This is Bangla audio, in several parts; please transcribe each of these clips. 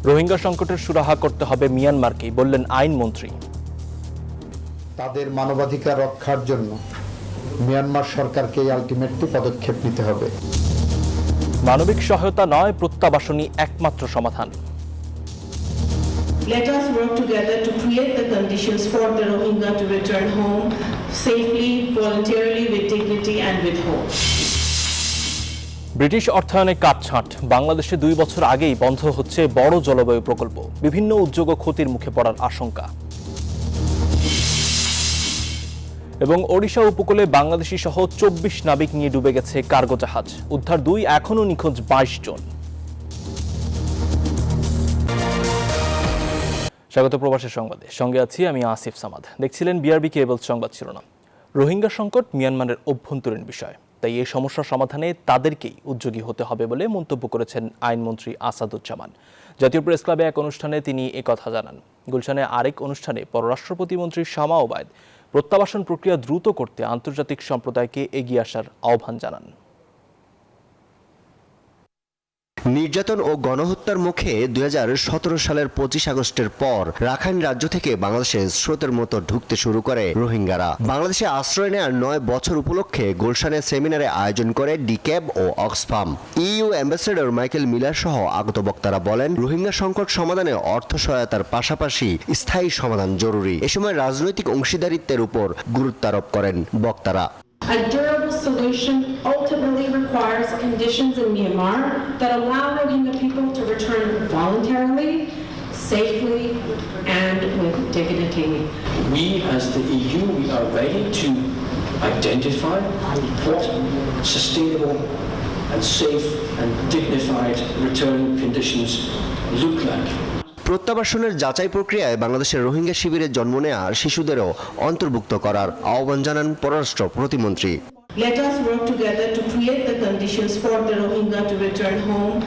রোহিঙ্গা সংকটের সুরাহা করতে হবে মিয়ানমারকেই, বললেন আইনমন্ত্রী। তাদের মানবাধিকার রক্ষার জন্য মিয়ানমার সরকারকে আলটিমেটলি পদক্ষেপ নিতে হবে। মানবিক সহায়তা নয়, প্রত্যাবাসনই একমাত্র সমাধান। Let us work together to create the conditions for the Rohingya to return home safely, voluntarily, with dignity and with hope. British অর্থায়নে কাটছাঁট। বাংলাদেশে 2 বছর আগেই বন্ধ হচ্ছে বড় জলবায়ু প্রকল্প। বিভিন্ন উদ্যোগ ও ক্ষতির মুখে পড়ার আশঙ্কা। এবং ওড়িশা উপকূলে বাংলাদেশি সহ 24 নাবিক নিয়ে ডুবে গেছে কার্গো জাহাজ। উদ্ধার 2, এখনও নিখোঁজ 22 জন। স্বাগত প্রবাসী সংবাদে, সঙ্গে আছি আমি আসিফ সামাদ। দেখছিলেন বিআরবি কেবল সংবাদ শিরোনাম। রোহিঙ্গা সংকট মিয়ানমারের অভ্যন্তরীণ বিষয়, তাই এই সমস্যা সমাধানে তাদেরকেই উদ্যোগী হতে হবে বলে মন্তব্য করেছেন আইনমন্ত্রী আসাদুজ্জামান। জাতীয় প্রেস ক্লাবে এক অনুষ্ঠানে তিনি একথা জানান। গুলশানে আরেক অনুষ্ঠানে পররাষ্ট্র প্রতিমন্ত্রী শামা ওবায়দ প্রত্যাবাসন প্রক্রিয়া দ্রুত করতে আন্তর্জাতিক সম্প্রদায়কে এগিয়ে আসার আহ্বান জানান। নির্যাতন ও গণহত্যার মুখে 2017 সালের 25 আগস্টের পর রাখাইন রাজ্য থেকে বাংলাদেশে স্রোতের মতো ঢুকতে শুরু করে রোহিঙ্গারা। বাংলাদেশে আশ্রয় নেওয়ার 9 বছর উপলক্ষে গুলশানে সেমিনারে আয়োজন করে ডিক্যাব ও Oxfam. EU ambassador Michael Miller সহ আগত বক্তারা বলেন, রোহিঙ্গা সংকট সমাধানে অর্থ সহায়তার পাশাপাশি স্থায়ী সমাধান জরুরি। এ সময় রাজনৈতিক অংশীদারিত্বের উপর গুরুত্ব আরোপ করেন বক্তারা। A durable solution ultimately requires conditions in Myanmar that allow Rohingya people to return voluntarily, safely, and with dignity. We as the EU, we are ready to identify what sustainable and safe and dignified return conditions look like. প্রত্যাবাসনের যাচাই প্রক্রিয়ায় বাংলাদেশের রোহিঙ্গা শিবিরে জন্ম নেওয়া শিশুদেরও অন্তর্ভুক্ত করার আহ্বান জানান পররাষ্ট্র প্রতিমন্ত্রী। Let us work together to create the conditions for the Rohingya to return home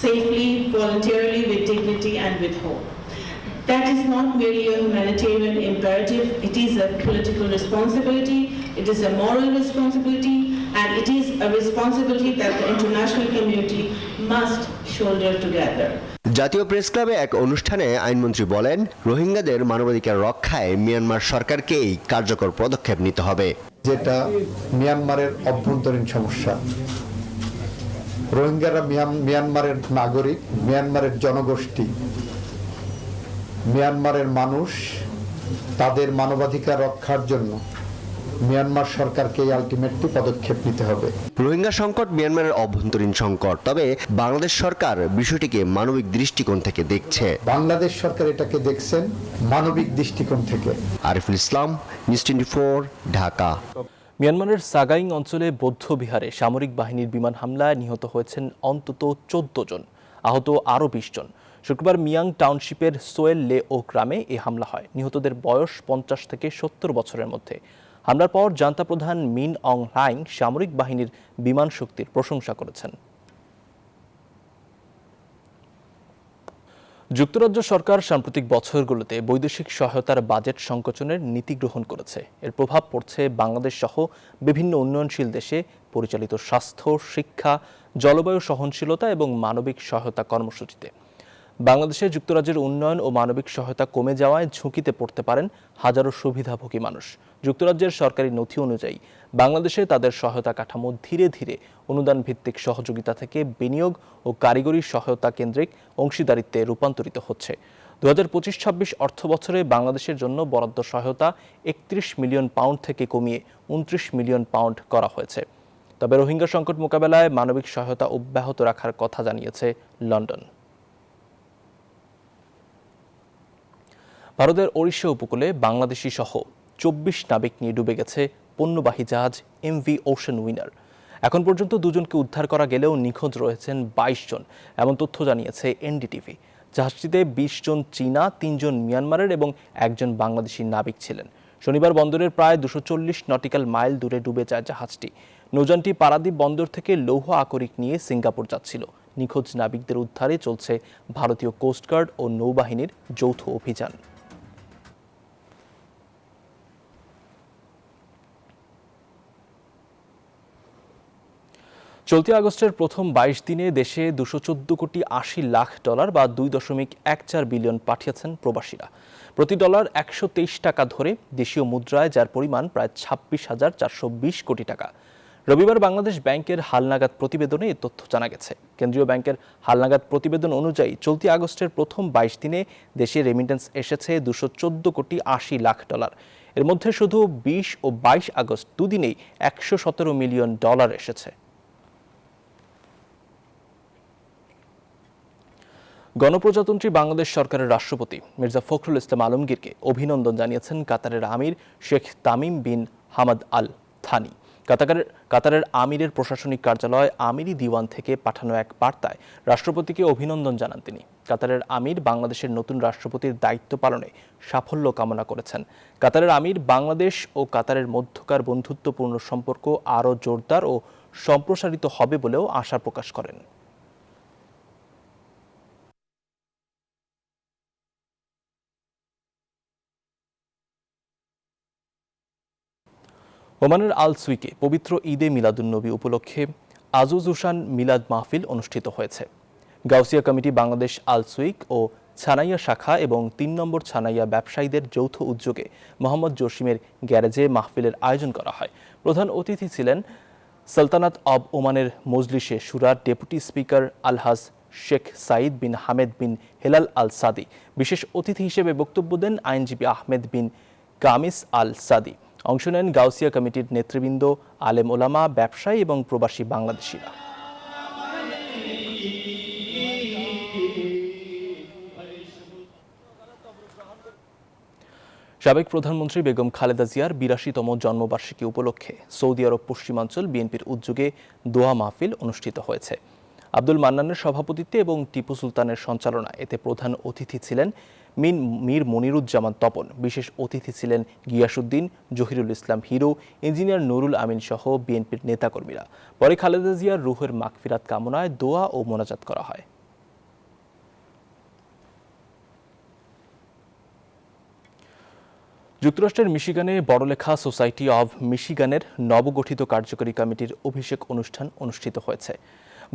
safely, voluntarily, with dignity and with hope. That is not merely a humanitarian imperative, it is a political responsibility, it is a moral responsibility, and it is a responsibility that the international community must shoulder together. জাতীয় প্রেস ক্লাবে এক অনুষ্ঠানে আইনমন্ত্রী বলেন, রোহিঙ্গাদের মানবাধিকার রক্ষায় মিয়ানমার সরকারকেই কার্যকর পদক্ষেপ নিতে হবে। যেটা মিয়ানমারের অভ্যন্তরীণ সমস্যা। রোহিঙ্গারা মিয়ানমারের নাগরিক, মিয়ানমারের জনগোষ্ঠী, মিয়ানমারের মানুষ। তাদের মানবাধিকার রক্ষার জন্য মিয়ানমার সরকারকে আলটিমেটলি পদক্ষেপ নিতে হবে। রোহিঙ্গা সংকট মিয়ানমারের অভ্যন্তরীণ সংকট, তবে বাংলাদেশ সরকার বিষয়টিকে মানবিক দৃষ্টিকোণ থেকে দেখছে। বাংলাদেশ সরকার এটাকে দেখছেন মানবিক দৃষ্টিকোণ থেকে। আরিফুল ইসলাম, নিউজ 24, ঢাকা। মিয়ানমারের সাগাইং অঞ্চলে বৌদ্ধ বিহারে সামরিক বাহিনীর বিমান হামলায় নিহত হয়েছেন অন্তত 14 জন, আহত আরও 20 জন। শুক্রবার মিয়াং টাউনশিপের সোয়েল লে ও গ্রামে এই হামলা হয়। নিহতদের বয়স 50 থেকে 70 বছরের মধ্যে। হামলার পর জান্তা প্রধান মিন অং হ্লাইং সামরিক বাহিনীর বিমান শক্তির প্রশংসা করেছেন। যুক্তরাজ্য সরকার সাম্প্রতিক বছরগুলোতে বৈদেশিক সহায়তার বাজেট সংকোচনের নীতি গ্রহণ করেছে। এর প্রভাব পড়ছে বাংলাদেশ সহ বিভিন্ন উন্নয়নশীল দেশে পরিচালিত স্বাস্থ্য, শিক্ষা, জলবায়ু সহনশীলতা এবং মানবিক সহায়তা কর্মসূচিতে। বাংলাদেশে যুক্তরাজ্যের উন্নয়ন ও মানবিক সহায়তা কমে যাওয়ায় ঝুঁকিতে পড়তে পারেন হাজারো সুবিধাভোগী মানুষ। যুক্তরাজ্যের সরকারি নথি অনুযায়ী বাংলাদেশে তাদের সহায়তা কাঠামো ধীরে ধীরে অনুদান ভিত্তিক সহযোগিতা থেকে বিনিয়োগ ও কারিগরি সহায়তা কেন্দ্রিক অংশীদারিত্বে রূপান্তরিত হচ্ছে। 2025-26 অর্থ বছরে বাংলাদেশের জন্য বরাদ্দ সহায়তা 31 মিলিয়ন পাউন্ড থেকে কমিয়ে 29 মিলিয়ন পাউন্ড করা হয়েছে। তবে রোহিঙ্গা সংকট মোকাবেলায় মানবিক সহায়তা অব্যাহত রাখার কথা জানিয়েছে লন্ডন। ভারতের ওড়িশা উপকূলে বাংলাদেশি সহ 24 নাবিক নিয়ে ডুবে গেছে পণ্যবাহী জাহাজ MV ওশান উইনার। এখন পর্যন্ত 2 জনকে উদ্ধার করা গেলেও নিখোঁজ রয়েছেন 22 জন, এমন তথ্য জানিয়েছে এনডিটিভি। জাহাজটিতে 20 জন চীনা, 3 জন মিয়ানমারের এবং 1 জন বাংলাদেশি নাবিক ছিলেন। শনিবার বন্দরের প্রায় 240 নটিক্যাল মাইল দূরে ডুবে যায় জাহাজটি। নৌযানটি পারাদ্বীপ বন্দর থেকে লৌহ আকরিক নিয়ে সিঙ্গাপুর যাচ্ছিল। নিখোঁজ নাবিকদের উদ্ধারে চলছে ভারতীয় কোস্টগার্ড ও নৌবাহিনীর যৌথ অভিযান। চলতি আগস্টের প্রথম ২২ দিনে দেশে ২১৪ কোটি ৮০ লাখ ডলার বা ২.14 বিলিয়ন পাঠিয়েছেন প্রবাসীরা। প্রতি ডলার ১২৩ টাকা ধরে দেশীয় মুদ্রায়, যার পরিমাণ প্রায় ২৬,৪২০ কোটি টাকা। রবিবার বাংলাদেশ ব্যাংকের হালনাগাদ প্রতিবেদনে এ তথ্য জানা গেছে। কেন্দ্রীয় ব্যাংকের হালনাগাদ প্রতিবেদন অনুযায়ী চলতি আগস্টের প্রথম ২২ দিনে দেশে রেমিটেন্স এসেছে ২১৪ কোটি ৮০ লাখ ডলার। এর মধ্যে শুধু ২০ ও ২২ আগস্ট দুদিনেই ১১৭ মিলিয়ন ডলার এসেছে। গণপ্রজাতন্ত্রী বাংলাদেশ সরকারের রাষ্ট্রপতি মির্জা ফখরুল ইসলাম আলমগীরকে অভিনন্দন জানিয়েছেন কাতারের আমির Sheikh Tamim bin Hamad Al Thani. কাতারের আমিরের প্রশাসনিক কার্যালয় আমিরি দিওয়ান থেকে পাঠানো এক বার্তায় রাষ্ট্রপতিকে অভিনন্দন জানান তিনি। কাতারের আমির বাংলাদেশের নতুন রাষ্ট্রপতির দায়িত্ব পালনে সাফল্য কামনা করেছেন। কাতারের আমির বাংলাদেশ ও কাতারের মধ্যকার বন্ধুত্বপূর্ণ সম্পর্ক আরও জোরদার ও সম্প্রসারিত হবে বলেও আশা প্রকাশ করেন। ওমানের আল সুইকে পবিত্র ঈদে মিলাদুন্নবী উপলক্ষে আজুজুসান মিলাদ মাহফিল অনুষ্ঠিত হয়েছে। গাউসিয়া কমিটি বাংলাদেশ আল সুইক ও ছানাইয়া শাখা এবং ৩ নম্বর ছানাইয়া ব্যবসায়ীদের যৌথ উদ্যোগে মোহাম্মদ জসিমের গ্যারেজে মাহফিলের আয়োজন করা হয়। প্রধান অতিথি ছিলেন সালতানাত অব ওমানের মজলিসে শুরার ডেপুটি স্পিকার আলহাজ শেখ সাইদ বিন হামেদ বিন হেলাল আল সাদি। বিশেষ অতিথি হিসেবে বক্তব্য দেন আইনজীবী আহমেদ বিন কামিস আল সাদি। অংশ নেন গাউসিয়া কমিটির নেতৃবৃন্দ, আলেম ওলামা, ব্যবসায়ী এবং প্রবাসী বাংলাদেশিরা। সাবেক প্রধানমন্ত্রী বেগম খালেদা জিয়ার ৮২তম জন্মবার্ষিকী উপলক্ষে সৌদি আরব পশ্চিমাঞ্চল বিএনপির উদ্যোগে দোয়া মাহফিল অনুষ্ঠিত হয়েছে। আব্দুল মান্নানের সভাপতিত্বে এবং টিপু সুলতানের সঞ্চালনায় এতে প্রধান অতিথি ছিলেন মীর মনিরুজ্জামান তপন। বিশেষ অতিথি ছিলেন গিয়াসউদ্দিন, জহিরুল ইসলাম হিরো, ইঞ্জিনিয়ার নুরুল আমিন সহ বিএনপির নেতাকর্মীরা। পরে খালেদা জিয়ার রুহের মাগফিরাত কামনায় দোয়া ও মোনাজাত করা হয়। যুক্তরাষ্ট্রের মিশিগানে বড়লেখা সোসাইটি অব মিশিগানের নবগঠিত কার্যকরী কমিটির অভিষেক অনুষ্ঠান অনুষ্ঠিত হয়েছে।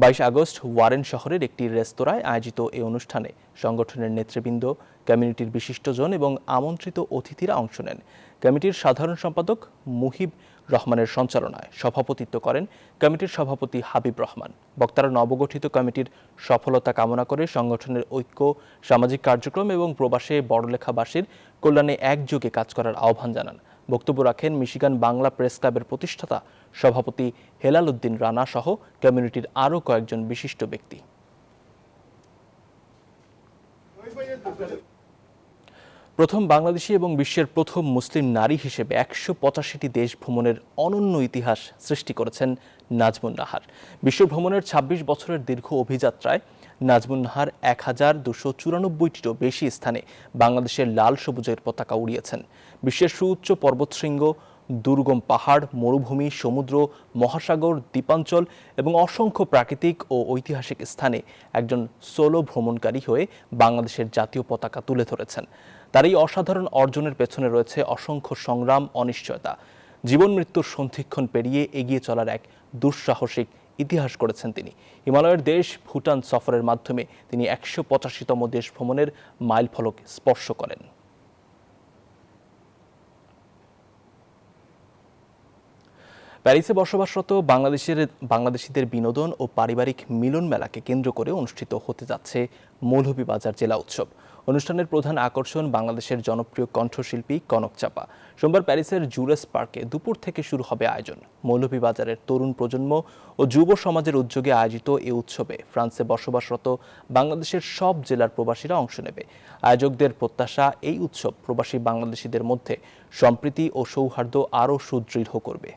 ২২ আগস্ট ওয়ারেন শহরের একটি রেস্তোরাঁয় আয়োজিত এই অনুষ্ঠানে সংগঠনের নেতৃবৃন্দ, কমিউনিটির বিশিষ্টজন এবং আমন্ত্রিত অতিথিরা অংশ নেন। কমিটির সাধারণ সম্পাদক মুহিব রহমানের সঞ্চালনায় সভাপতিত্ব করেন কমিটির সভাপতি হাবিব রহমান। বক্তারা নবগঠিত কমিটির সফলতা কামনা করে সংগঠনের ঐক্য, সামাজিক কার্যক্রম এবং প্রবাসে বড়লেখাবাসীর কল্যাণে একযোগে কাজ করার আহ্বান জানান। বক্তব্য রাখেন মিশিগান বাংলা প্রেস ক্লাবের প্রতিষ্ঠাতা সভাপতি হেলাল উদ্দিন রানা সহ কমিউনিটির আরও কয়েকজন বিশিষ্ট ব্যক্তি। প্রথম বাংলাদেশি এবং বিশ্বের প্রথম মুসলিম নারী হিসেবে ১৮৫টি দেশ ভ্রমণের অনন্য ইতিহাস সৃষ্টি করেছেন নাজমুন নাহার। বিশ্ব ভ্রমণের ২৬ বছরের দীর্ঘ অভিযাত্রায় নাজমুন নাহার ১,২৯৪টিরও বেশি স্থানে বাংলাদেশের লাল সবুজের পতাকা উড়িয়েছেন। বিশ্বের সুউচ্চ পর্বতশৃঙ্গ, দুর্গম পাহাড়, মরুভূমি, সমুদ্র, মহাসাগর, দ্বীপাঞ্চল এবং অসংখ্য প্রাকৃতিক ও ঐতিহাসিক স্থানে একজন সোলো ভ্রমণকারী হয়ে বাংলাদেশের জাতীয় পতাকা তুলে ধরেছেন। তার এই অসাধারণ অর্জনের পেছনে রয়েছে অসংখ্য সংগ্রাম, অনিশ্চয়তা। জীবন মৃত্যুর সন্ধিক্ষণ পেরিয়ে এগিয়ে চলার এক দুঃসাহসিক ইতিহাস করেছেন তিনি। হিমালয়ের দেশ ভুটান সফরের মাধ্যমে তিনি ১৮৫তম দেশ ভ্রমণের মাইলফলক স্পর্শ করেন। প্যারিসে বসবাসরত বাংলাদেশিদের বিনোদন ও পারিবারিক মিলন মেলাকে কেন্দ্র করে অনুষ্ঠিত হতে যাচ্ছে মৌলভীবাজার জেলা উৎসব। অনুষ্ঠানের প্রধান আকর্ষণ বাংলাদেশের জনপ্রিয় কণ্ঠশিল্পী কনক চাপা। সোমবার প্যারিসের জুরেস পার্কে দুপুর থেকে শুরু হবে আয়োজন। মৌলভীবাজারের তরুণ প্রজন্ম ও যুব সমাজের উদ্যোগে আয়োজিত এই উৎসবে ফ্রান্সে বসবাসরত বাংলাদেশের সব জেলার প্রবাসীরা অংশ নেবে। আয়োজকদের প্রত্যাশা, এই উৎসব প্রবাসী বাংলাদেশিদের মধ্যে সম্প্রীতি ও সৌহার্দ্য আরও সুদৃঢ় করবে।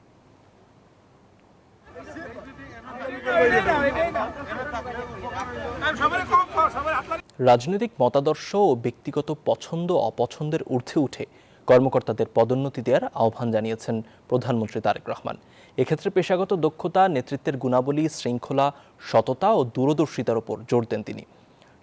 রাজনৈতিক মতাদর্শ ও ব্যক্তিগত পছন্দ অপছন্দের ঊর্ধ্বে উঠে কর্মকর্তাদের পদোন্নতি দেওয়ার আহ্বান জানিয়েছেন প্রধানমন্ত্রী তারেক রহমান। এক্ষেত্রে পেশাগত দক্ষতা, নেতৃত্বের গুণাবলী, শৃঙ্খলা, সততা ও দূরদর্শিতার উপর জোর দেন তিনি।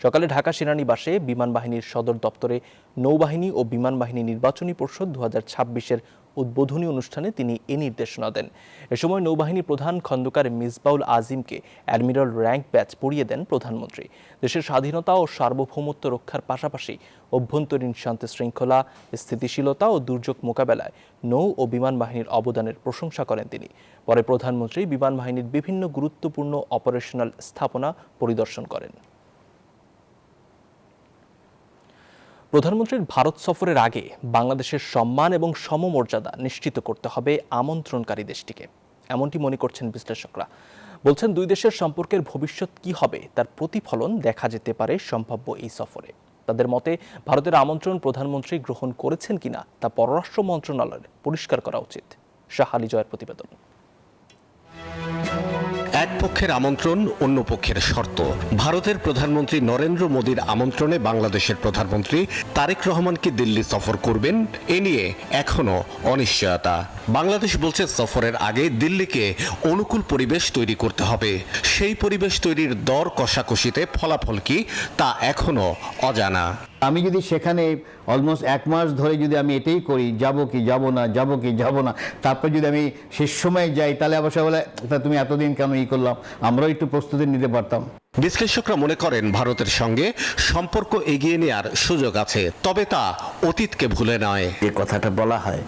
সকালে ঢাকা সেনানিবাসে বিমান বাহিনীর সদর দপ্তরে নৌবাহিনী ও বিমান বাহিনী নির্বাচনী পর্ষদ 2026-এর উদ্বোধনী অনুষ্ঠানে তিনি এ নির্দেশনা দেন। এ সময় নৌবাহিনী প্রধান খন্দকার মিসবাউল আজিমকে অ্যাডমিরাল র্যাঙ্ক ব্যাচ পরিয়ে দেন প্রধানমন্ত্রী। দেশের স্বাধীনতা ও সার্বভৌমত্ব রক্ষার পাশাপাশি অভ্যন্তরীণ শান্তি শৃঙ্খলা, স্থিতিশীলতা ও দুর্যোগ মোকাবেলায় নৌ ও বিমান বাহিনীর অবদানের প্রশংসা করেন তিনি। পরে প্রধানমন্ত্রী বিমান বাহিনীর বিভিন্ন গুরুত্বপূর্ণ অপারেশনাল স্থাপনা পরিদর্শন করেন। প্রধানমন্ত্রীর ভারত সফরের আগে বাংলাদেশের সম্মান এবং সমমর্যাদা নিশ্চিত করতে হবে আমন্ত্রণকারী দেশটিকে, এমনটি মনে করছেন বিশ্লেষকরা। বলছেন, দুই দেশের সম্পর্কের ভবিষ্যৎ কি হবে তার প্রতিফলন দেখা যেতে পারে সম্ভাব্য এই সফরে। তাদের মতে ভারতের আমন্ত্রণ প্রধানমন্ত্রী গ্রহণ করেছেন কিনা তা পররাষ্ট্র মন্ত্রণালয়ের পরিষ্কার করা উচিত। শাহ আলী জয়ের প্রতিবেদন। এক পক্ষের আমন্ত্রণ, অন্য পক্ষের শর্ত। ভারতের প্রধানমন্ত্রী নরেন্দ্র মোদীর আমন্ত্রণে বাংলাদেশের প্রধানমন্ত্রী তারেক রহমান কি দিল্লি সফর করবেন, এ নিয়ে এখনো অনিশ্চয়তা। বাংলাদেশ বলছে সফরের আগে দিল্লিকে অনুকূল পরিবেশ তৈরি করতে হবে। সেই পরিবেশ তৈরির দর কষাকষিতে ফলাফল কি তা এখনো অজানা। আমি যদি সেখানে অলমোস্ট 1 মাস ধরে যদি আমি এটাই করি, যাব কি যাব না, যাব কি যাব না, তারপর যদি আমি শেষ সময় যাই, তাহলে অবশ্য বলে তা তুমি এতদিন কেন করলাম, আমরাও একটু প্রস্তুতি নিতে পারতাম। বিশ্লেষকরা মনে করেন ভারতের সঙ্গে সম্পর্ক এগিয়ে নেওয়ার সুযোগ আছে, তবে তা অতীতকে ভুলে নয়। যে কথাটা বলা হয়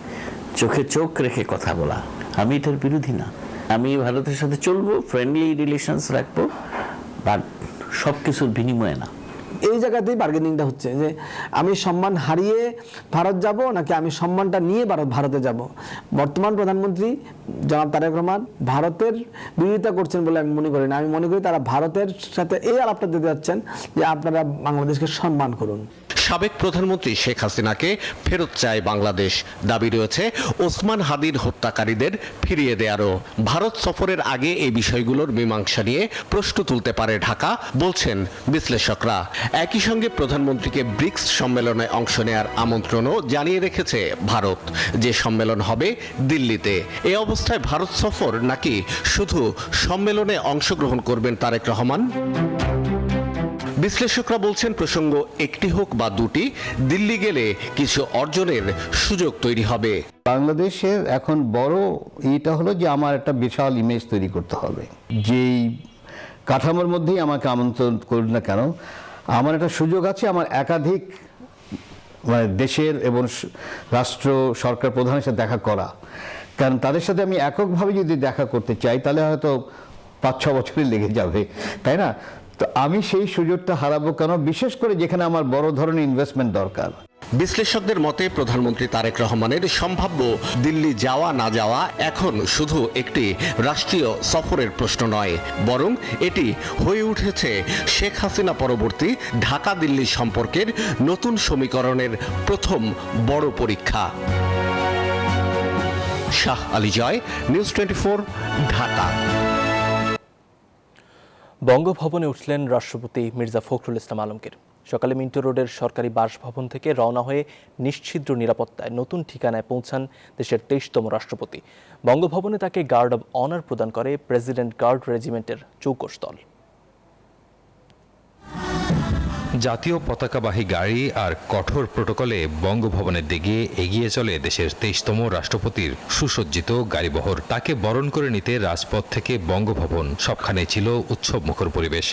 চোখে চোখ রেখে কথা বলা, আমি এটার বিরোধী না। আমি ভারতের সাথে চলবো, ফ্রেন্ডলি রিলেশনস রাখবো, বাট সব কিছুর বিনিময়ে না। এই জায়গাতেই বার্গেনিংটা হচ্ছে যে আমি সম্মান হারিয়ে ভারত যাব নাকি আমি সম্মানটা নিয়ে ভারতে যাব। বর্তমান প্রধানমন্ত্রী জনাব তারেক রহমান ভারতের বিরোধিতা করছেন বলে আমি মনে করি না। আমি মনে করি তারা ভারতের সাথে এই আলাপটা দিতে যাচ্ছেন যে আপনারা বাংলাদেশকে সম্মান করুন। সাবেক প্রধানমন্ত্রী শেখ হাসিনাকে ফেরত চায় বাংলাদেশ। দাবি রয়েছে ওসমান হাদির হত্যাকারীদের ফিরিয়ে দেয়ারও। ভারত সফরের আগে এই বিষয়গুলোর মীমাংসা নিয়ে প্রশ্ন তুলতে পারে ঢাকা, বলছেন বিশ্লেষকরা। একই সঙ্গে প্রধানমন্ত্রীকে ব্রিক্স সম্মেলনে অংশ নেয়ার আমন্ত্রণও জানিয়ে রেখেছে ভারত, যে সম্মেলন হবে দিল্লিতে। এই অবস্থায় ভারত সফর নাকি শুধু সম্মেলনে অংশগ্রহণ করবেন তারেক রহমান? বিশ্লেষকরা বলছেন, প্রসঙ্গ একটি হোক বা দুটি, দিল্লি গেলে কিছু অর্জনের সুযোগ তৈরি হবে। বাংলাদেশের এখন বড় এটা হলো যে আমার একটা বিশাল ইমেজ তৈরি করতে হবে। যেই কাঠামোর মধ্যেই আমাকে আমন্ত্রণ করুন না কেন, আমার একটা সুযোগ আছে আমার একাধিক দেশের এবং রাষ্ট্র সরকার প্রধানের সাথে দেখা করা। কারণ তাদের সাথে আমি এককভাবে যদি দেখা করতে চাই তাহলে হয়তো 5-6 বছরই লেগে যাবে, তাই না? তো আমি সেই সুযোগটা হারাবো কেন, বিশেষ করে যেখানে আমার বড় ধরনের ইনভেস্টমেন্ট দরকার। বিশ্লেষকদের মতে প্রধানমন্ত্রী তারেক রহমানের সম্ভাব্য দিল্লি যাওয়া না যাওয়া এখন শুধু একটি রাষ্ট্রীয় সফরের প্রশ্ন নয়, বরং এটি হয়ে উঠেছে শেখ হাসিনা পরবর্তী ঢাকা দিল্লি সম্পর্কের নতুন সমীকরণের প্রথম বড় পরীক্ষা। শাহ আলী জয়, নিউজ 24, ঢাকা। বঙ্গভবনে উঠলেন রাষ্ট্রপতি মির্জা ফখরুল ইসলাম আলমগীর। সকালে মিন্টো রোডের সরকারি বাসভবন থেকে রওনা হয়ে নিশ্ছিদ্র নিরাপত্তায় নতুন ঠিকানায় পৌঁছান দেশের 23তম রাষ্ট্রপতি। বঙ্গভবনে তাকে গার্ড অব অনার প্রদান করে প্রেসিডেন্ট গার্ড রেজিমেন্টের চৌকস দল। জাতীয় পতাকাবাহী গাড়ি আর কঠোর প্রটোকলে বঙ্গভবনের দিকে এগিয়ে চলে দেশের 23তম রাষ্ট্রপতির সুসজ্জিত গাড়িবহর। তাকে বরণ করে নিতে রাজপথ থেকে বঙ্গভবন সবখানে ছিল উৎসবমুখর পরিবেশ।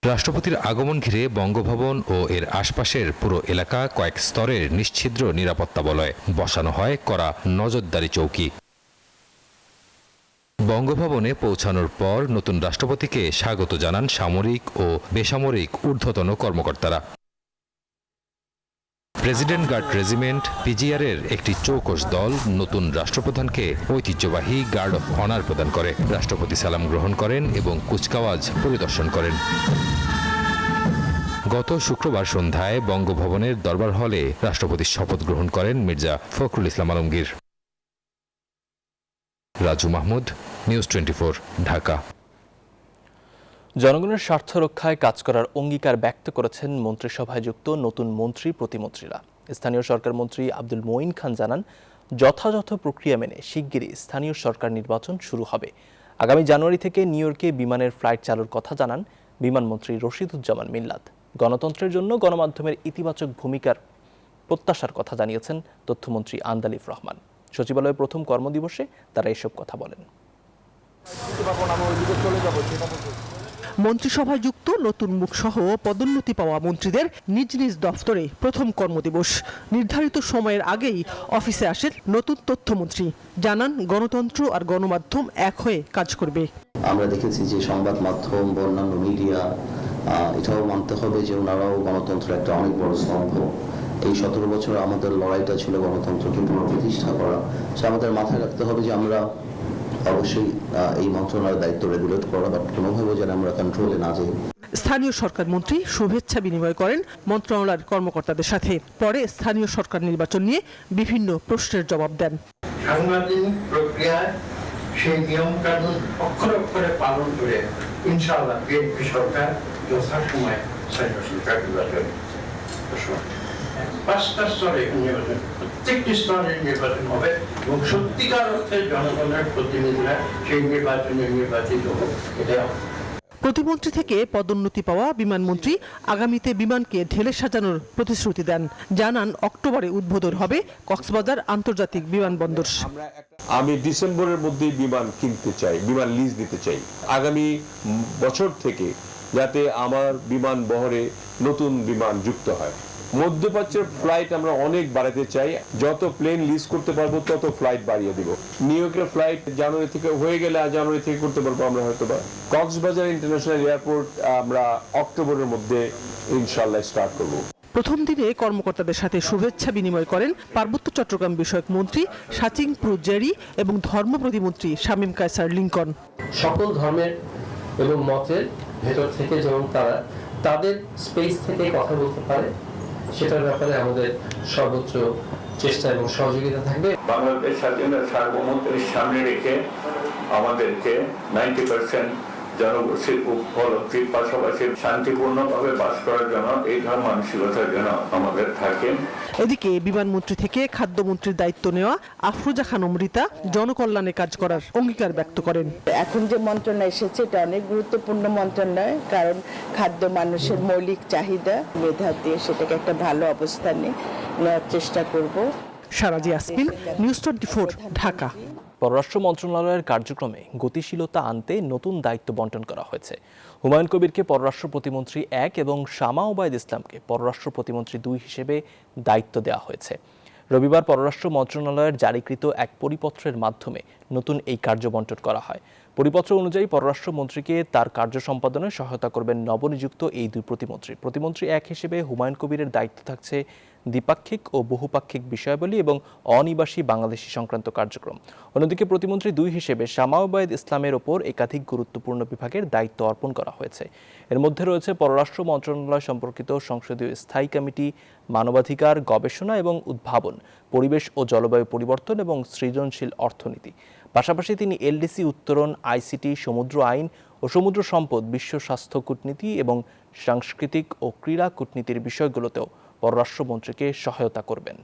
রাষ্ট্রপতির আগমন ঘিরে বঙ্গভবন ও এর আশপাশের পুরো এলাকা কয়েক স্তরের নিশ্ছিদ্র নিরাপত্তা বলয়ে বসানো হয় কড়া নজরদারি চৌকি। বঙ্গভবনে পৌঁছানোর পর নতুন রাষ্ট্রপতিকে স্বাগত জানান সামরিক ও বেসামরিক ঊর্ধ্বতন কর্মকর্তারা। প্রেসিডেন্ট গার্ড রেজিমেন্ট পিজিআর-এর একটি চৌকস দল নতুন রাষ্ট্রপ্রধানকে ঐতিহ্যবাহী গার্ড অফ অনার প্রদান করে। রাষ্ট্রপতি সালাম গ্রহণ করেন এবং কুচকাওয়াজ পরিদর্শন করেন। গত শুক্রবার সন্ধ্যায় বঙ্গভবনের দরবার হলে রাষ্ট্রপতির শপথ গ্রহণ করেন মির্জা ফখরুল ইসলাম আলমগীর। রাজু মাহমুদ, নিউজ 24, ঢাকা। জনগণের স্বার্থ রক্ষায় কাজ করার অঙ্গীকার ব্যক্ত করেছেন মন্ত্রিসভায় যুক্ত নতুন মন্ত্রী প্রতিমন্ত্রীরা। স্থানীয় সরকার মন্ত্রী আব্দুল মঈন খান জানান, যথাযথ প্রক্রিয়া মেনে শিগগিরই স্থানীয় সরকার নির্বাচন শুরু হবে। আগামী জানুয়ারি থেকে নিউ ইয়র্কে বিমানের ফ্লাইট চালুর কথা জানান বিমানমন্ত্রী রশিদুজ্জামান মিল্লাত। গণতন্ত্রের জন্য গণমাধ্যমের ইতিবাচক ভূমিকার প্রত্যাশার কথা জানিয়েছেন তথ্যমন্ত্রী আন্দালিফ রহমান। সচিবালয়ের প্রথম কর্মদিবসে তারা এসব কথা বলেন। মন্ত্রিসভায় যুক্ত নতুন মুখ সহ পদোন্নতি পাওয়া মন্ত্রীদের নিজ নিজ দফতরে প্রথম কর্মদিবস। নির্ধারিত সময়ের আগেই অফিসে আসেন নতুন তথ্যমন্ত্রী। জানান গণতন্ত্র আর গণমাধ্যম এক হয়ে কাজ করবে। আমরা দেখেছি যে সংবাদ মাধ্যম বা অন্যান্য মিডিয়া, এটাও মানতে হবে যে ওনারাও গণতন্ত্রের একটা অনেক বড় স্তম্ভ। এই 17 বছর আমাদের লড়াইটা ছিল গণতন্ত্রকে পুনঃপ্রতিষ্ঠা করা। সে আমাদের মাথায় রাখতে হবে যে আমরা অবশ্যই এই মন্ত্রণালয়ের দায়িত্ব রেগুলেট করা, বাট কোনোভাবে যেন আমরা কন্ট্রোলে না যাই। স্থানীয় সরকার মন্ত্রী শুভেচ্ছা বিনিময় করেন মন্ত্রণালয়ের কর্মকর্তাদের সাথে। পরে স্থানীয় সরকার নির্বাচন নিয়ে বিভিন্ন প্রশ্নের জবাব দেন। সাংবিধানিক প্রক্রিয়ায় সেই নিয়ম কানুন অক্ষরে অক্ষরে পালন করে ইনশাআল্লাহ বিএনপি সরকার যথাসময়ে সরকার নির্বাচন 5টা স্তরে নির্বাচন, প্রত্যেকটি স্তরে নির্বাচন হবে এবং সত্যিকার অর্থে জনগণের প্রতিনিধিরা সেই নির্বাচনে নির্বাচিত হবে। এটা প্রতিমন্ত্রী থেকে পদোন্নতি পাওয়া বিমানমন্ত্রী আগামীতে বিমানকে ঢেলে সাজানোর প্রতিশ্রুতি দেন। জানান অক্টোবরে উদ্বোধন হবে কক্সবাজার আন্তর্জাতিক বিমানবন্দর। আমি ডিসেম্বরের মধ্যেই বিমান কিনতে চাই, বিমান লিজ দিতে চাই আগামী বছর থেকে, যাতে আমার বিমান বহরে নতুন বিমান যুক্ত হয়। মধ্যপ্রাচ্যের ফ্লাইট আমরা অনেক বাড়াতে চাই। যত প্লেন লিজ করতে পারবো তত ফ্লাইট বাড়িয়ে দিব। নিউ ইয়র্কের ফ্লাইট জানুয়ারি থেকে হয়ে গেলে জানুয়ারি থেকে করতে পারবো আমরা হয়তো বা। কক্সবাজার ইন্টারন্যাশনাল এয়ারপোর্ট আমরা অক্টোবরের মধ্যে ইনশাআল্লাহ স্টার্ট করব। প্রথম দিনে কর্মকর্তাদের সাথে শুভেচ্ছা বিনিময় করেন পার্বত্য চট্টগ্রাম বিষয়ক মন্ত্রী সাচিং প্রুজেরি এবং ধর্ম প্রতিমন্ত্রী শামীম কায়সার লিংকন। সকল ধর্মের এবং মতের ভেতর থেকে যেমন তারা তাদের স্পেস থেকে কথা বলতে পারে, সেটার ব্যাপারে আমাদের সর্বোচ্চ চেষ্টা এবং সহযোগিতা থাকবে। বাংলাদেশ স্বাধীনতার সার্বভৌমত্বের সামনে রেখে আমাদেরকে 90% জনগোষ্ঠীর উপলব্ধির পাশাপাশি শান্তিপূর্ণভাবে বাস করার জন্য এই ধরনের মানসিকতার জন্য আমাদের থাকে। এদিকে বিমানমন্ত্রী থেকে খাদ্যমন্ত্রীর দায়িত্ব নেওয়া আফরোজা খানম রীতা জনকল্যাণে কাজ করার অঙ্গীকার ব্যক্ত করেন। এখন যে মন্ত্রণালয় এসেছে এটা অনেক গুরুত্বপূর্ণ মন্ত্রণালয়, কারণ খাদ্য মানুষের মৌলিক চাহিদা, মেধা দিয়ে সেটাকে একটা ভালো অবস্থানে নেওয়ার চেষ্টা করব। সারাজি আসমিন, নিউজ 24, ঢাকা। পররাষ্ট্র মন্ত্রণালয়ের কার্যক্রমে গতিশীলতা আনতে নতুন দায়িত্ব বণ্টন করা হয়েছে। হুমায়ুন কবিরকে পররাষ্ট্র প্রতিমন্ত্রী 1 এবং শামা ওবায়দ ইসলামকে পররাষ্ট্র প্রতিমন্ত্রী 2 হিসেবে দায়িত্ব দেওয়া হয়েছে। রবিবার পররাষ্ট্র মন্ত্রণালয়ের জারিকৃত এক পরিপত্রের মাধ্যমে নতুন এই কার্য বণ্টন করা হয়। পরিপত্র অনুযায়ী পররাষ্ট্রমন্ত্রীকে তার কার্য সম্পাদনে সহায়তা করবেন নবনিযুক্ত এই 2 প্রতিমন্ত্রী। প্রতিমন্ত্রী 1 হিসেবে হুমায়ুন কবিরের দায়িত্ব থাকছে দ্বিপাক্ষিক ও বহুপাক্ষিক বিষয়াবলী এবং অনিবাসী বাংলাদেশি সংক্রান্ত কার্যক্রম। অন্যদিকে প্রতিমন্ত্রী 2 হিসেবে শামা ওবায়দ ইসলামের ওপর একাধিক গুরুত্বপূর্ণ বিভাগের দায়িত্ব অর্পণ করা হয়েছে। এর মধ্যে রয়েছে পররাষ্ট্র মন্ত্রণালয় সম্পর্কিত সংসদীয় স্থায়ী কমিটি, মানবাধিকার, গবেষণা এবং উদ্ভাবন, পরিবেশ ও জলবায়ু পরিবর্তন এবং সৃজনশীল অর্থনীতি। পাশাপাশি তিনি এলডিসি উত্তরণ, আইসিটি, সমুদ্র আইন ও সমুদ্র সম্পদ, বিশ্ব স্বাস্থ্য কূটনীতি এবং সাংস্কৃতিক ও ক্রীড়া কূটনীতির বিষয়গুলোতেও পররাষ্ট্রমন্ত্রীকে সহায়তা করবেন।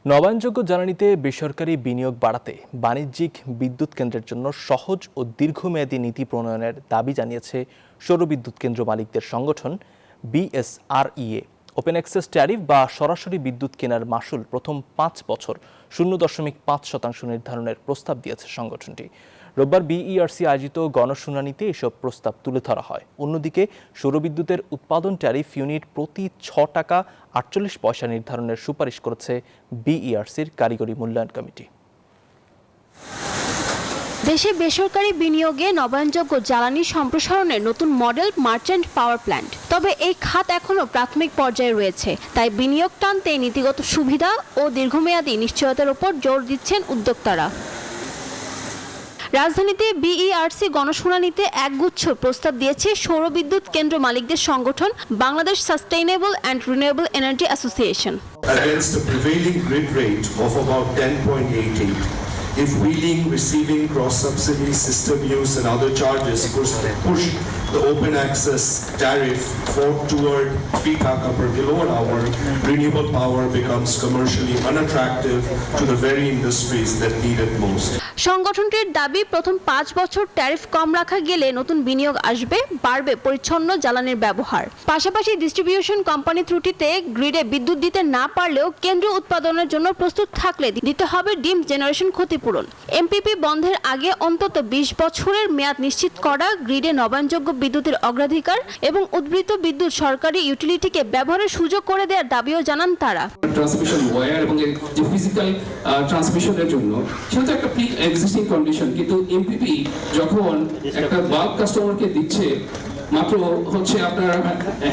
নবায়নযোগ্য জ্বালানিতে বেসরকারি বিনিয়োগ বাড়াতে বাণিজ্যিক বিদ্যুৎ কেন্দ্রের জন্য সহজ ও দীর্ঘমেয়াদী নীতি প্রণয়নের দাবি জানিয়েছে সৌর বিদ্যুৎ কেন্দ্র মালিকদের সংগঠন বিএসআরইএ। ওপেন অ্যাক্সেস ট্যারিফ বা সরাসরি বিদ্যুৎ কেনার মাশুল প্রথম 5 বছর 0.5% নির্ধারণের প্রস্তাব দিয়েছে সংগঠনটি। রোববার বিইআরসি আয়োজিত গণশুনানিতে এসব প্রস্তাব তুলে ধরা হয়। অন্যদিকে সৌরবিদ্যুতের উৎপাদন ট্যারিফ ইউনিট প্রতি 6 টাকা 48 পয়সা নির্ধারণের সুপারিশ করেছে বিইআরসির কারিগরি মূল্যায়ন কমিটি। দেশে বেসরকারি বিনিয়োগে নবায়নযোগ্য জ্বালানি সম্প্রসারণের নতুন মডেল মার্চেন্ট পাওয়ার প্ল্যান্ট। তবে এই খাত এখনো প্রাথমিক পর্যায়ে রয়েছে, তাই বিনিয়োগ টানতে নীতিগত সুবিধা ও দীর্ঘমেয়াদী নিশ্চয়তার উপর জোর দিচ্ছেন উদ্যোক্তারা। রাজধানীতে বিইআরসি গণশুনানিতে একগুচ্ছ প্রস্তাব দিয়েছে সৌরবিদ্যুৎ কেন্দ্র মালিকদের সংগঠন Bangladesh sustainable and renewable energy association. Against the prevailing grid rate of about 10.88, if wheeling, receiving, cross-subsidy, system use and other charges push the open access tariff toward 3 taka per kilowatt hour, renewable power becomes commercially unattractive to the very industries that need it most. সংগঠনটির দাবি প্রথম 5 বছর ট্যারিফ কম রাখা গেলে নতুন বিনিয়োগ আসবে, বাড়বে পরিচ্ছন্ন জ্বালানির ব্যবহার। পাশাপাশি ডিস্ট্রিবিউশন কোম্পানি ত্রুটিতে গ্রিডে বিদ্যুৎ দিতে না পারলেও কেন্দ্র উৎপাদনের জন্য প্রস্তুত থাকলে দিতে হবে ডিম জেনারেশন ক্ষতিপূরণ। এমপিপি বন্ধের আগে অন্তত 20 বছরের মেয়াদ নিশ্চিত করা, গ্রিডে নবায়নযোগ্য বিদ্যুতের অগ্রাধিকার এবং উদ্বৃত্ত বিদ্যুৎ সরকারি ইউটিলিটিকে ব্যবহারের সুযোগ করে দেওয়ার দাবিও জানান তারা। ট্রান্সমিশন ওয়্যার এবং যে ফিজিক্যাল ট্রান্সমিশনের জন্য সেটা তো একটা প্রি এক্সিস্টিং কন্ডিশন, কিন্তু এমপিপি যখন একটা বাল্ক কাস্টমারকে দিচ্ছে, মাত্র হচ্ছে আপনার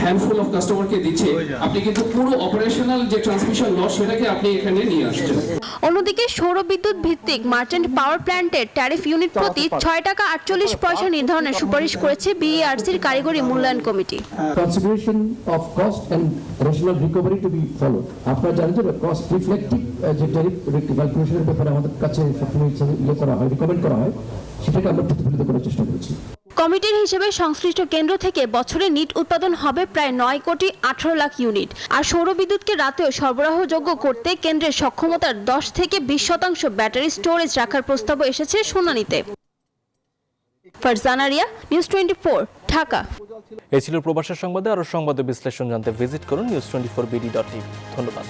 হ্যান্ডফুল অফ কাস্টমারকে দিচ্ছে, আপনি কিন্তু পুরো অপারেশনাল যে ট্রান্সমিশন লস সেটাকে আপনি এখানে নিয়ে আসছেন। অন্যদিকে সৌর বিদ্যুৎ ভিত্তিক মার্চেন্ট পাওয়ার প্ল্যান্টের ট্যারিফ ইউনিট প্রতি 6 টাকা 48 পয়সা নির্ধারণের সুপারিশ করেছে বিইআরসির কারিগরি মূল্যায়ন committee. Consideration of cost and rational recovery to be followed. আপনারা জানেন যে কস্ট রিফ্লেক্টিভ যে ট্যারিফ ক্যালকুলেশনের ব্যাপারে আমাদের কাছে সবসময় করা হয়, রিকমেন্ড করা হয়, সেটাকে আমরা প্রতিফলিত করার চেষ্টা করেছি। কমিটির হিসেবে সংশ্লিষ্ট কেন্দ্র থেকে বছরে নিট উৎপাদন হবে প্রায় 9 কোটি 18 লাখ ইউনিট। আর সৌর বিদ্যুৎকে রাতেও সরবরাহযোগ্য করতে কেন্দ্রের সক্ষমতার 10 থেকে 20% ব্যাটারি স্টোরেজ রাখার প্রস্তাবও এসেছে শুনানিতে। ফারজানা রিয়া, নিউজ 24, ঢাকা। এই ছিল প্রবাসের সংবাদে। আরও সংবাদ বিশ্লেষণ জানতে ভিজিট করুন news24bd.tv। ধন্যবাদ।